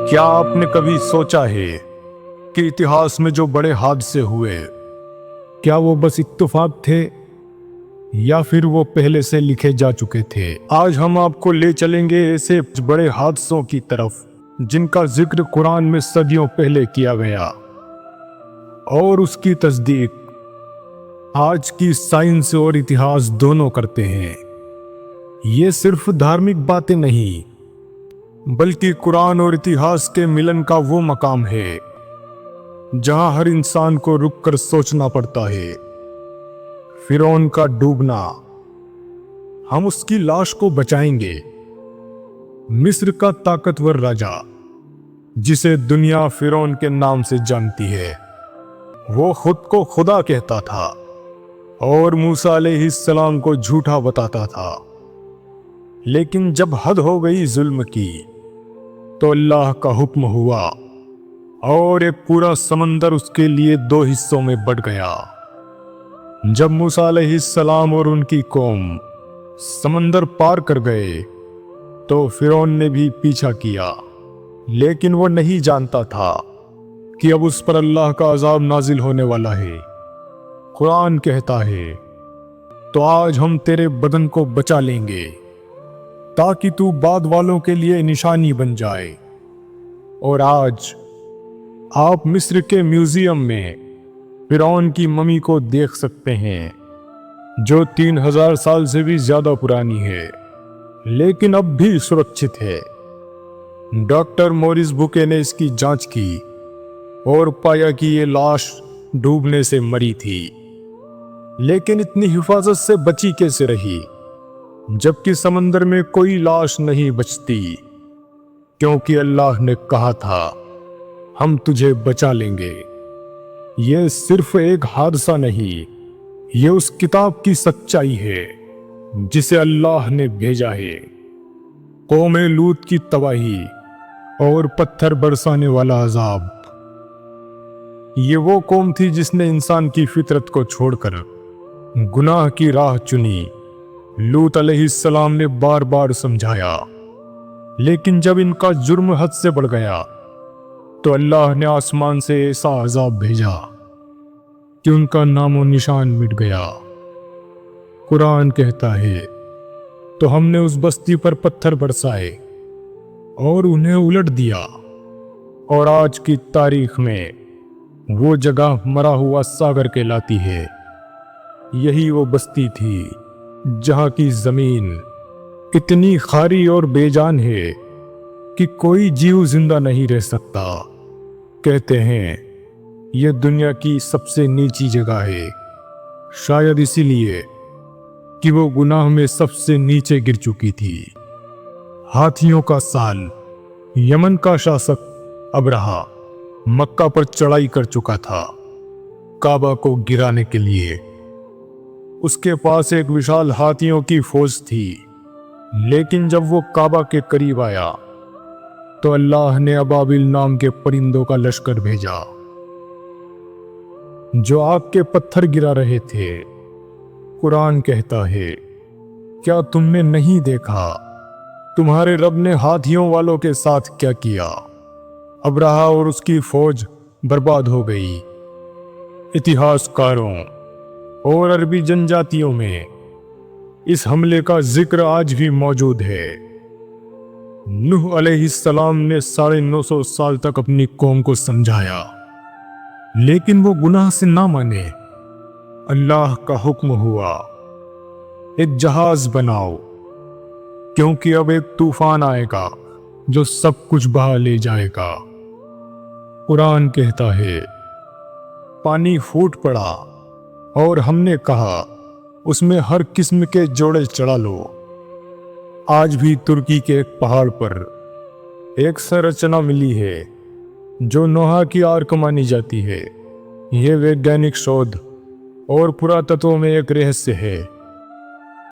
کیا آپ نے کبھی سوچا ہے کہ اتہاس میں جو بڑے حادثے ہوئے کیا وہ بس اتفاق تھے یا پھر وہ پہلے سے لکھے جا چکے تھے؟ آج ہم آپ کو لے چلیں گے ایسے بڑے حادثوں کی طرف جن کا ذکر قرآن میں صدیوں پہلے کیا گیا اور اس کی تصدیق آج کی سائنس اور اتہاس دونوں کرتے ہیں۔ یہ صرف دھارمک باتیں نہیں بلکہ قرآن اور اتہاس کے ملن کا وہ مقام ہے جہاں ہر انسان کو رک کر سوچنا پڑتا ہے۔ فرعون کا ڈوبنا، ہم اس کی لاش کو بچائیں گے۔ مصر کا طاقتور راجا جسے دنیا فرعون کے نام سے جانتی ہے، وہ خود کو خدا کہتا تھا اور موسیٰ علیہ السلام کو جھوٹا بتاتا تھا، لیکن جب حد ہو گئی ظلم کی تو اللہ کا حکم ہوا اور ایک پورا سمندر اس کے لیے 2 حصوں میں بٹ گیا۔ جب موسیٰ علیہ السلام اور ان کی قوم سمندر پار کر گئے تو فرعون نے بھی پیچھا کیا، لیکن وہ نہیں جانتا تھا کہ اب اس پر اللہ کا عذاب نازل ہونے والا ہے۔ قرآن کہتا ہے، تو آج ہم تیرے بدن کو بچا لیں گے تاکہ تو بعد والوں کے لیے نشانی بن جائے۔ اور آج آپ مصر کے میوزیم میں فرعون کی ممی کو دیکھ سکتے ہیں جو 3000 سال سے بھی زیادہ پرانی ہے، لیکن اب بھی سرکشت ہے۔ ڈاکٹر موریس بوکے نے اس کی جانچ کی اور پایا کہ یہ لاش ڈوبنے سے مری تھی، لیکن اتنی حفاظت سے بچی کیسے رہی جبکہ سمندر میں کوئی لاش نہیں بچتی؟ کیونکہ اللہ نے کہا تھا ہم تجھے بچا لیں گے۔ یہ صرف ایک حادثہ نہیں، یہ اس کتاب کی سچائی ہے جسے اللہ نے بھیجا ہے۔ قوم لوط کی تباہی اور پتھر برسانے والا عذاب، یہ وہ قوم تھی جس نے انسان کی فطرت کو چھوڑ کر گناہ کی راہ چنی۔ لوط علیہ السلام نے بار بار سمجھایا، لیکن جب ان کا جرم حد سے بڑھ گیا تو اللہ نے آسمان سے ایسا عذاب بھیجا کہ ان کا نام و نشان مٹ گیا۔ قرآن کہتا ہے، تو ہم نے اس بستی پر پتھر برسائے اور انہیں الٹ دیا، اور آج کی تاریخ میں وہ جگہ مرا ہوا ساگر کہلاتی ہے۔ یہی وہ بستی تھی جہاں کی زمین اتنی خاری اور بے جان ہے کہ کوئی جیو زندہ نہیں رہ سکتا۔ کہتے ہیں یہ دنیا کی سب سے نیچی جگہ ہے، شاید اسی لیے کہ وہ گناہ میں سب سے نیچے گر چکی تھی۔ ہاتھیوں کا سال، یمن کا شاسک ابرہہ مکہ پر چڑھائی کر چکا تھا کعبہ کو گرانے کے لیے۔ اس کے پاس ایک وشال ہاتھیوں کی فوج تھی، لیکن جب وہ کعبہ کے قریب آیا تو اللہ نے ابابیل نام کے پرندوں کا لشکر بھیجا جو آگ کے پتھر گرا رہے تھے۔ قرآن کہتا ہے، کیا تم نے نہیں دیکھا تمہارے رب نے ہاتھیوں والوں کے ساتھ کیا کیا؟ ابرہہ اور اس کی فوج برباد ہو گئی۔ اتہاس کاروں اور عربی جنجاتیوں میں اس حملے کا ذکر آج بھی موجود ہے۔ نوح علیہ السلام نے 950 سال تک اپنی قوم کو سمجھایا، لیکن وہ گناہ سے نہ مانے۔ اللہ کا حکم ہوا، ایک جہاز بناؤ کیونکہ اب ایک طوفان آئے گا جو سب کچھ بہا لے جائے گا۔ قرآن کہتا ہے، پانی پھوٹ پڑا اور ہم نے کہا اس میں ہر قسم کے جوڑے چڑھا لو۔ آج بھی ترکی کے ایک پہاڑ پر ایک سرچنا ملی ہے جو نوح کی آرک مانی جاتی ہے۔ یہ ویگیانک شودھ اور پراتتو میں ایک رہسیہ ہے۔